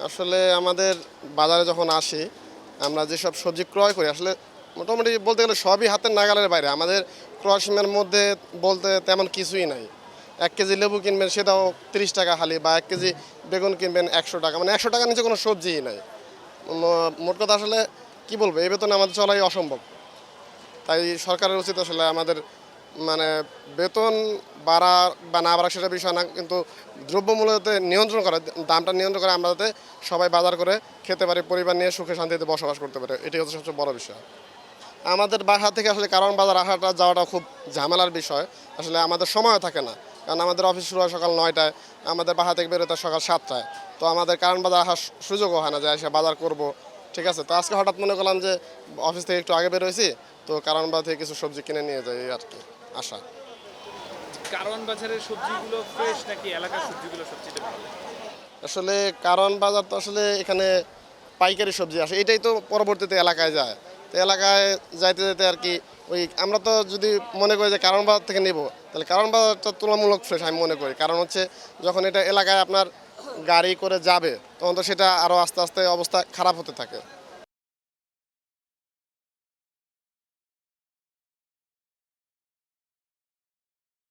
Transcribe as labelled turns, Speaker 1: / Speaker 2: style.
Speaker 1: আসলে আমাদের বাজারে যখন আসি আমরা যেসব সবজি ক্রয় করি আসলে মোটামুটি বলতে গেলে সবই হাতের নাগালের বাইরে। আমাদের ক্রয় সীমার মধ্যে বলতে তেমন কিছুই নাই। 1 কেজি লেবু কিনবেন সেটাও 30 টাকা হালি, বা 1 কেজি বেগুন কিনবেন 100 টাকা, মানে 100 টাকার নিচে কোনো সবজিই নাই। মোট কথা আসলে কি বলবো, এই বেতনে আমাদের চলাই অসম্ভব। তাই সরকারের উচিত আসলে আমাদের মানে বেতন বাড়া বা না বাড়া সেটা বিষয় না, কিন্তু দ্রব্যমূল্যতে নিয়ন্ত্রণ করা, দামটা নিয়ন্ত্রণ করে আমরা যাতে সবাই বাজার করে খেতে পারি, পরিবার নিয়ে সুখে শান্তিতে বসবাস করতে পারে, এটাই হচ্ছে সবচেয়ে বড় বিষয়। আমাদের বাসা থেকে আসলে কারণ বাজার আসাটা যাওয়াটা খুব ঝামেলার বিষয়। আসলে আমাদের সময় থাকে না, কারণ আমাদের অফিস শুরু হয় সকাল 9টায়, আমাদের বাসা থেকে বেরোতে হয় সকাল 7টায়। তো আমাদের কারণ বাজার আসার সুযোগও হয় না যে এসে বাজার করব। ঠিক আছে, তো আজকে হঠাৎ মনে করলাম যে অফিস থেকে একটু আগে বেরোয়েছি, তো কারণ বাজার থেকে কিছু সবজি কিনে নিয়ে যাই, এই আর কি আশা।
Speaker 2: কারওয়ান বাজারের সবজিগুলো ফ্রেশ নাকি এলাকার সবজিগুলো সবচেয়ে ভালো?
Speaker 1: আসলে কারণ বাজার তো আসলে এখানে পাইকারি সবজি আসে, এটাই তো পরবর্তীতে এলাকায় যায়। তো এলাকায় যাইতে যেতে আর কি ওই আমরা তো যদি মনে করি যে কারণ বাজার থেকে নেব, তাহলে কারণ বাজারটা তুলনামূলক ফ্রেশ আমি মনে করি। কারণ হচ্ছে যখন এটা এলাকায় আপনার গাড়ি করে যাবে তখন তো সেটা আরও আস্তে আস্তে অবস্থা খারাপ হতে থাকে।